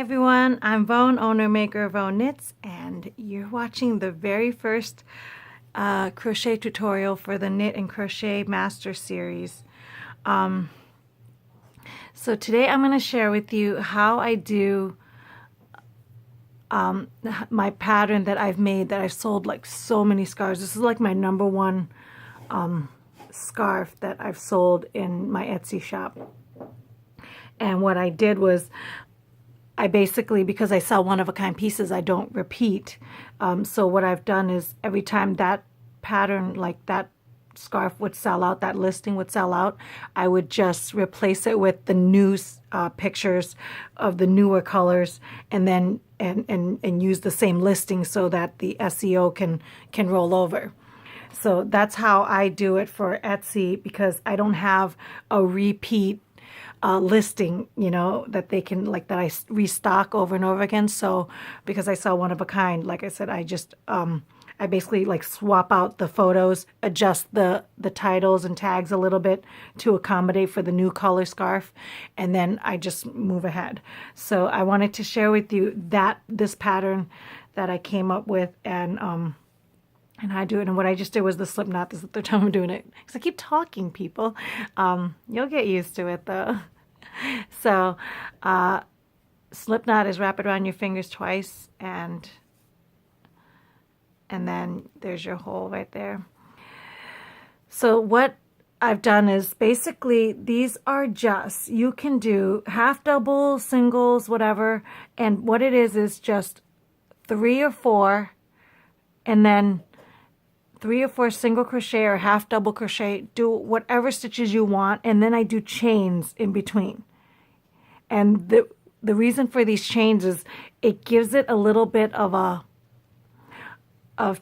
Hey everyone, I'm Vone, owner maker of Vone Knits, and you're watching the very first crochet tutorial for the Knit and Crochet Master Series. So today I'm going to share with you how I do my pattern that I've made, that I've sold like so many scarves. This is like my number one scarf that I've sold in my Etsy shop. And what I did was, I basically, because I sell one-of-a-kind pieces, I don't repeat. So what I've done is every time that pattern, like that scarf would sell out, that listing would sell out, I would just replace it with the new pictures of the newer colors, and then and use the same listing so that the SEO can roll over. So that's how I do it for Etsy, because I don't have a repeat listing, you know, that they can, like, that I restock over and over again. So because I sell one of a kind, like I said, I just I basically like swap out the photos, adjust the titles and tags a little bit to accommodate for the new color scarf, and then I just move ahead. So I wanted to share with you this pattern that I came up with, and I do it. And what I just did was the slip knot. This is the third time I'm doing it, because I keep talking, people. You'll get used to it though. So slip knot is wrap it around your fingers twice, and then there's your hole right there. So what I've done is, basically, these are just, you can do half doubles, singles, whatever. And what it is just 3 or 4, and then 3 or 4 single crochet or half double crochet, do whatever stitches you want, and then I do chains in between. And the reason for these chains is it gives it a little bit of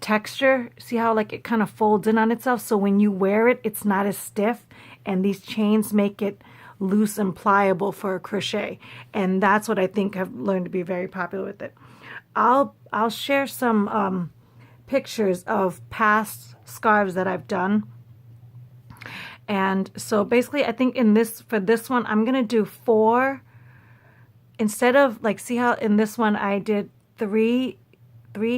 texture. See how, like, it kind of folds in on itself, so when you wear it, it's not as stiff, and these chains make it loose and pliable for a crochet. And that's what I think I've learned to be very popular with it. I'll share some pictures of past scarves that I've done. And so basically, I think for this one, I'm gonna do 4 instead of, like, see how in this one I did 3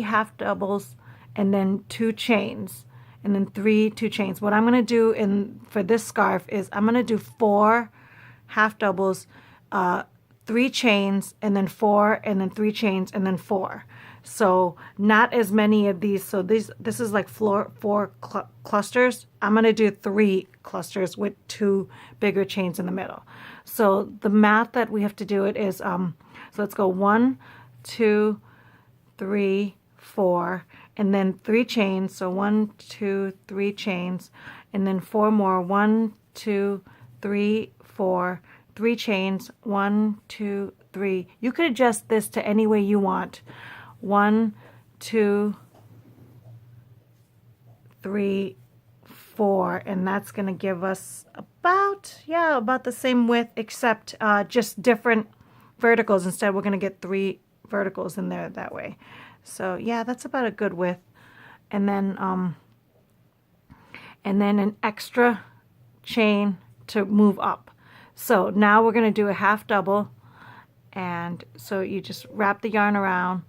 half doubles and then 2 chains, and then 2 chains. What I'm gonna do for this scarf is I'm gonna do 4 half doubles, 3 chains, and then 4, and then 3 chains, and then 4. So not as many of these. So this is like 4 clusters. I'm going to do 3 clusters with 2 bigger chains in the middle. So the math that we have to do it is, so let's go 1, 2, 3, 4, and then 3 chains. So 1, 2, 3 chains, and then 4 more. 1, 2, 3, 4, 3 chains, 1, 2, 3. You could adjust this to any way you want. 1, 2, 3, 4, and that's going to give us about the same width, except just different verticals. Instead, we're going to get 3 verticals in there that way. So yeah, that's about a good width. And then an extra chain to move up. So now we're going to do a half double, and so you just wrap the yarn around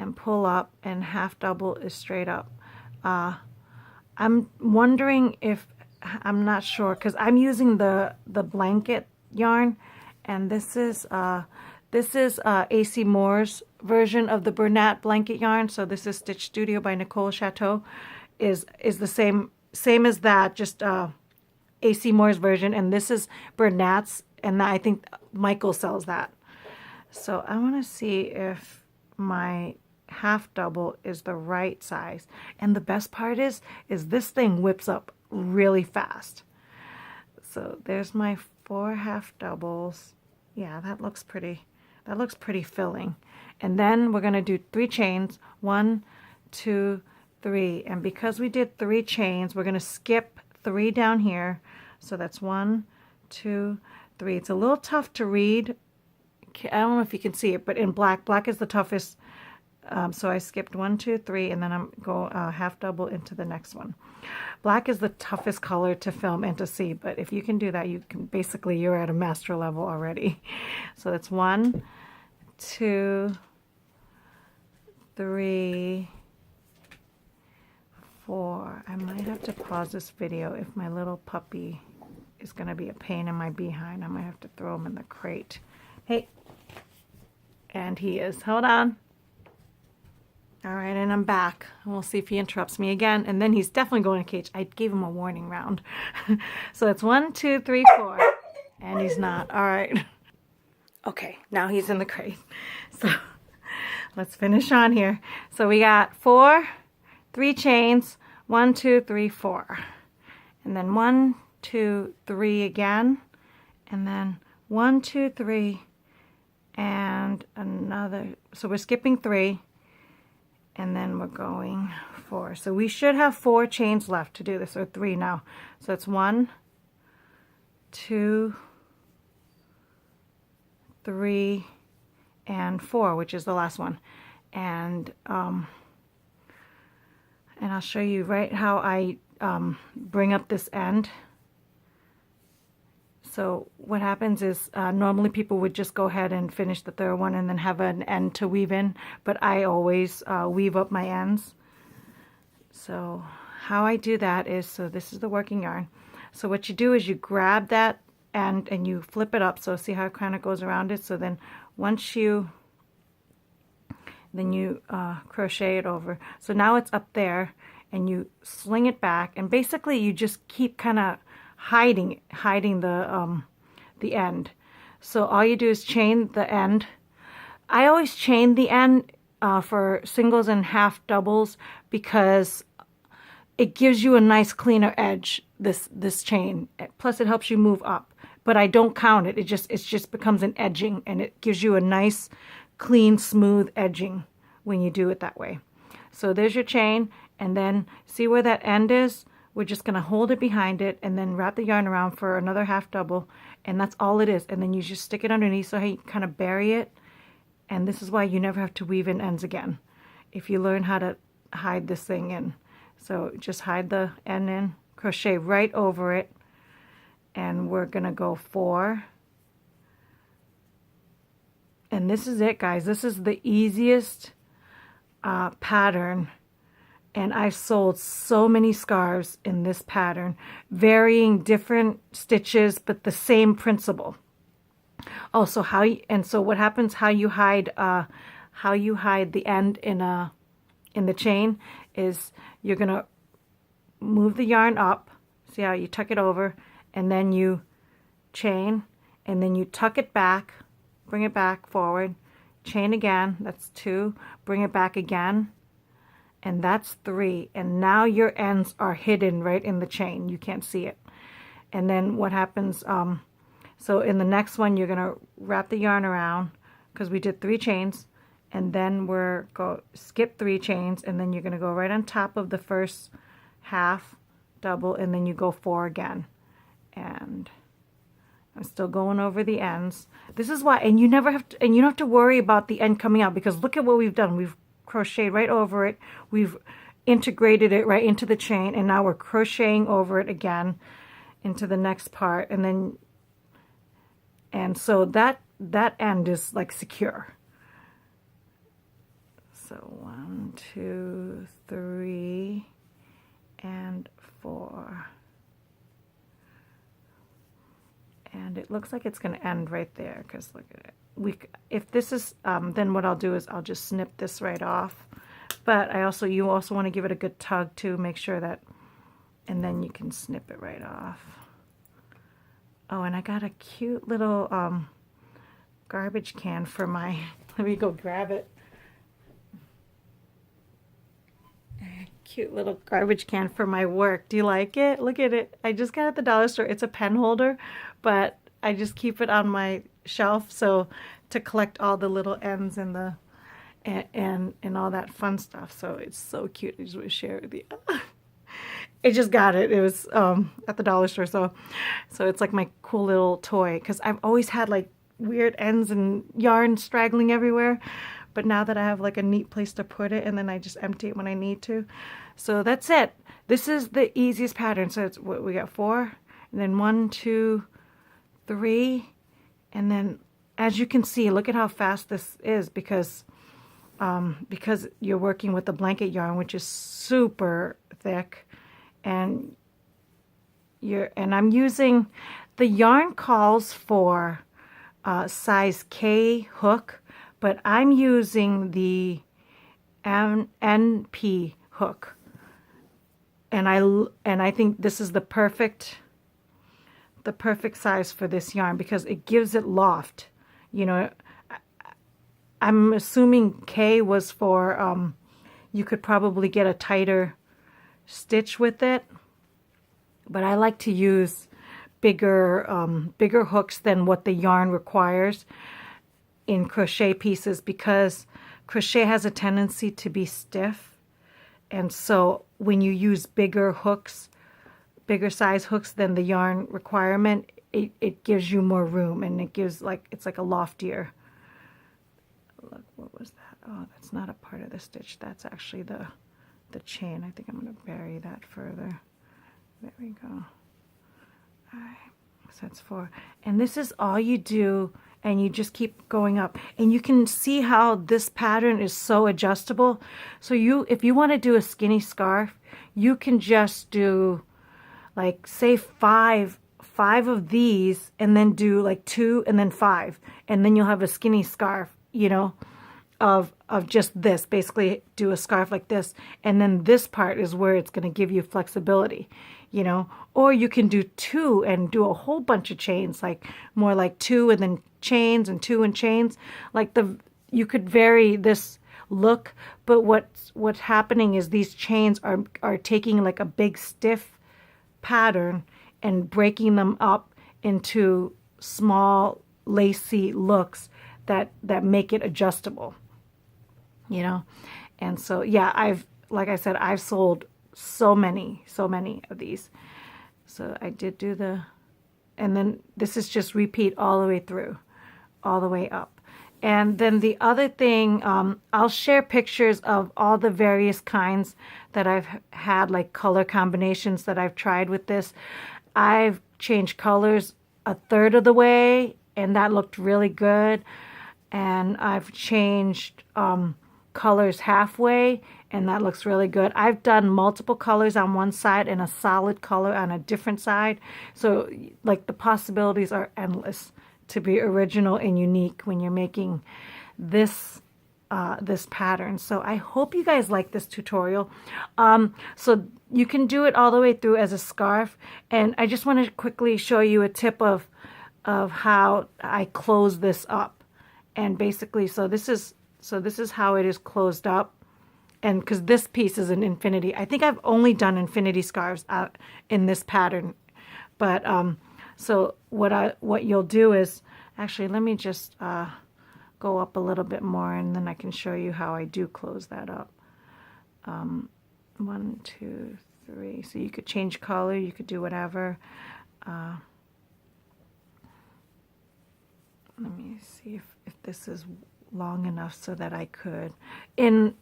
and pull up, and half double is straight up. I'm wondering if, I'm not sure, because I'm using the blanket yarn, and this is AC Moore's version of the Bernat blanket yarn. So this is Stitch Studio by Nicole Chateau, is the same as that, just AC Moore's version, and this is Bernat's, and I think Michael sells that. So I want to see if my half double is the right size. And the best part is this thing whips up really fast. So there's my 4 half doubles. Yeah, that looks pretty filling. And then we're going to do 3 chains. 1, 2, 3. And because we did 3 chains, we're going to skip 3 down here. So that's 1, 2, 3. It's a little tough to read. I don't know if you can see it, but in black is the toughest. So I skipped 1, 2, 3, and then I'm go half double into the next one. Black is the toughest color to film and to see, but if you can do that, you can basically, you're at a master level already. So that's 1, 2, 3, 4. I might have to pause this video if my little puppy is going to be a pain in my behind. I might have to throw him in the crate. Hey. And he is. Hold on. All right, and I'm back. We'll see if he interrupts me again. And then he's definitely going to cage. I gave him a warning round. So it's 1, 2, 3, 4. And he's not. All right. Okay, now he's in the crate. So let's finish on here. So we got 4, 3 chains, 1, 2, 3, 4. And then 1, 2, 3 again. And then 1, 2, 3. And another. So we're skipping 3. And then we're going 4. So we should have 4 chains left to do this, or 3 now. So it's 1, 2, 3, and 4, which is the last one. And I'll show you right how I bring up this end. So what happens is normally people would just go ahead and finish the third one and then have an end to weave in, but I always weave up my ends. So how I do that is, so this is the working yarn. So what you do is you grab that end and you flip it up. So see how it kind of goes around it. So then once you, crochet it over. So now it's up there and you sling it back, and basically you just keep kind of hiding the end. So all you do is chain the end. I always chain the end for singles and half doubles because it gives you a nice cleaner edge, this chain. Plus it helps you move up. But I don't count it. It just becomes an edging, and it gives you a nice clean smooth edging when you do it that way. So there's your chain, and then see where that end is? We're just going to hold it behind it and then wrap the yarn around for another half double, and that's all it is. And then you just stick it underneath so you kind of bury it, and this is why you never have to weave in ends again if you learn how to hide this thing in. So just hide the end in, crochet right over it, and we're going to go 4. And this is it, guys. This is the easiest pattern. And I've sold so many scarves in this pattern, varying different stitches, but the same principle. Oh, so so what happens? How you hide the end in the chain is you're gonna move the yarn up. See how you tuck it over, and then you chain, and then you tuck it back, bring it back forward, chain again. That's 2. Bring it back again. And that's 3, and now your ends are hidden right in the chain. You can't see it. And then what happens, so in the next one you're going to wrap the yarn around, because we did 3 chains, and then skip 3 chains, and then you're going to go right on top of the first half double, and then you go 4 again. And I'm still going over the ends. This is why, and you never have to, and you don't have to worry about the end coming out, because look at what we've done. We've crocheted right over it, we've integrated it right into the chain, and now we're crocheting over it again into the next part, and so that end is like secure. So 1, 2, 3, and 4, and it looks like it's going to end right there, because look at it. If this is, then what I'll do is I'll just snip this right off. But you also want to give it a good tug to make sure that, and then you can snip it right off. Oh, and I got a cute little garbage can for my, let me go grab it. Cute little garbage can for my work. Do you like it? Look at it. I just got it at the dollar store. It's a pen holder, but I just keep it on my shelf to collect all the little ends and the and all that fun stuff. So it's so cute. I just want to share it with you. I just got it. It was at the dollar store, so it's like my cool little toy, because I've always had like weird ends and yarn straggling everywhere, but now that I have like a neat place to put it, and then I just empty it when I need to. So that's it. This is the easiest pattern. So it's what we got 4, and then 1, 2, 3, and then as you can see, look at how fast this is, because you're working with the blanket yarn, which is super thick, and I'm using, the yarn calls for size K hook, but I'm using the NP hook, and I think this is the perfect size for this yarn, because it gives it loft. You know, I'm assuming K was for you could probably get a tighter stitch with it, but I like to use bigger hooks than what the yarn requires in crochet pieces, because crochet has a tendency to be stiff, and so when you use bigger hooks, bigger size hooks than the yarn requirement, it gives you more room, and it gives it's like a loftier. Look, what was that? Oh, that's not a part of the stitch. That's actually the chain. I think I'm going to bury that further. There we go. All right, so that's 4. And this is all you do, and you just keep going up. And you can see how this pattern is so adjustable. So if you want to do a skinny scarf, you can just do like, say, five of these, and then do like 2 and then 5, and then you'll have a skinny scarf, you know, of just this. Basically do a scarf like this, and then this part is where it's going to give you flexibility, you know. Or you can do 2 and do a whole bunch of chains, like more like 2 and then chains, and 2 and chains. Like you could vary this look, but what's happening is these chains are taking like a big stiff pattern and breaking them up into small lacy looks that make it adjustable, you know. And so yeah, like I said, I've sold so many of these. So I did do and then this is just repeat all the way through, all the way up. And then the other thing, I'll share pictures of all the various kinds that I've had, like color combinations that I've tried with this. I've changed colors a third of the way, and that looked really good. And I've changed colors halfway, and that looks really good. I've done multiple colors on one side and a solid color on a different side. So like the possibilities are endless to be original and unique when you're making this pattern. So I hope you guys like this tutorial. So you can do it all the way through as a scarf, and I just want to quickly show you a tip of how I close this up. And basically, so this is how it is closed up. And because this piece is an infinity, I think I've only done infinity scarves in this pattern, but so what you'll do is, actually, let me just go up a little bit more, and then I can show you how I do close that up. 1, 2, 3. So you could change color, you could do whatever. Let me see if this is long enough so that I could, in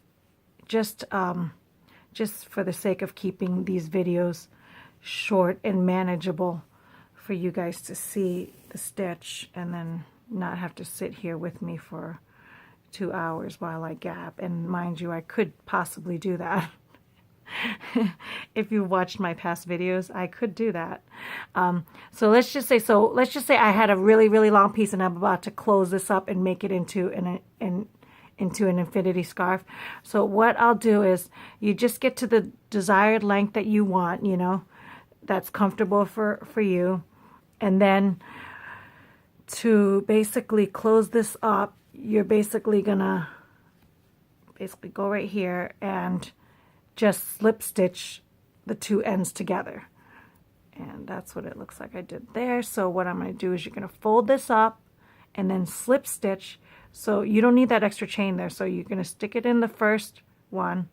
just for the sake of keeping these videos short and manageable for you guys to see the stitch, and then not have to sit here with me for 2 hours while I gap. And mind you, I could possibly do that. If you watched my past videos, I could do that. So let's just say I had a really, really long piece, and I'm about to close this up and make it into an infinity scarf. So what I'll do is, you just get to the desired length that you want, you know, that's comfortable for you. And then to basically close this up, you're basically gonna go right here and just slip stitch the 2 ends together. And that's what it looks like I did there. So what I'm going to do is, you're going to fold this up and then slip stitch. So you don't need that extra chain there. So you're going to stick it in the first one,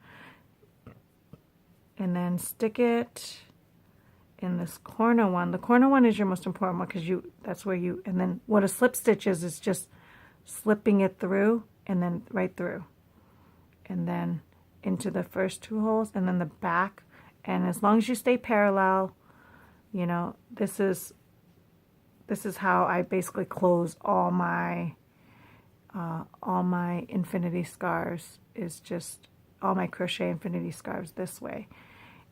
and then stick it in this corner one. The corner one is your most important one, because that's where you, and then what a slip stitch is just slipping it through, and then right through, and then into the first 2 holes, and then the back. And as long as you stay parallel, you know, this is this is how I basically close all my infinity scarves, is just all my crochet infinity scarves this way.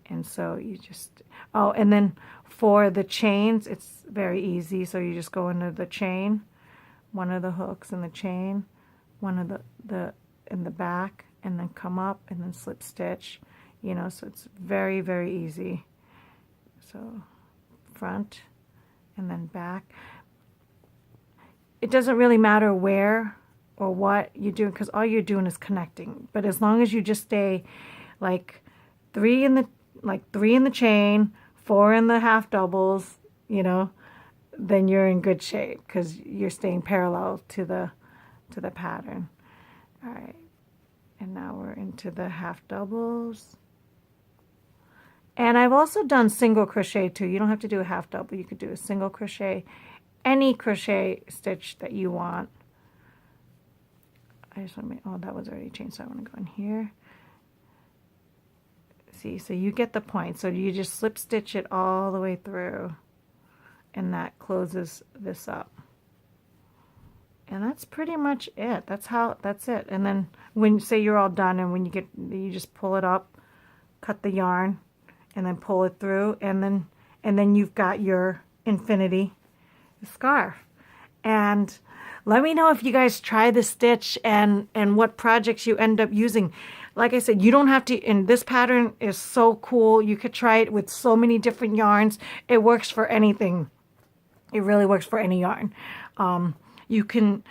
And so you just, oh, and then for the chains, it's very easy. So you just go into the chain, one of the hooks in the chain, one of the in the back, and then come up and then slip stitch, you know, so it's very, very easy. So front and then back. It doesn't really matter where or what you do, because all you're doing is connecting. But as long as you just stay like 3 in the chain, 4 in the half doubles, you know, then you're in good shape, because you're staying parallel to the pattern. All right, and now we're into the half doubles. And I've also done single crochet too. You don't have to do a half double. You could do a single crochet, any crochet stitch that you want. I just want to make, oh, that was already changed, so I want to go in here. See, so you get the point. So you just slip stitch it all the way through, and that closes this up. And that's pretty much it. That's it. And then when, say you're all done, and when you just pull it up, cut the yarn, and then pull it through, and then you've got your infinity scarf. And let me know if you guys try this stitch and what projects you end up using. Like I said, you don't have to, and this pattern is so cool. You could try it with so many different yarns. It works for anything. It really works for any yarn. You can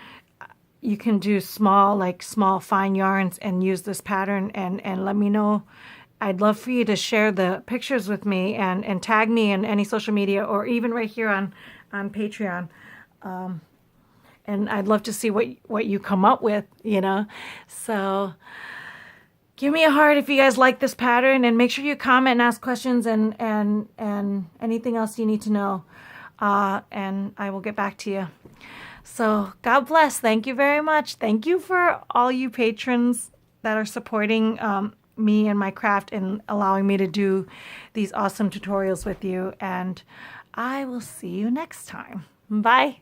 do small fine yarns and use this pattern, and let me know. I'd love for you to share the pictures with me and tag me in any social media, or even right here on Patreon. And I'd love to see what you come up with, you know. So give me a heart if you guys like this pattern, and make sure you comment and ask questions and anything else you need to know. And I will get back to you. So God bless. Thank you very much. Thank you for all you patrons that are supporting me and my craft and allowing me to do these awesome tutorials with you. And I will see you next time. Bye.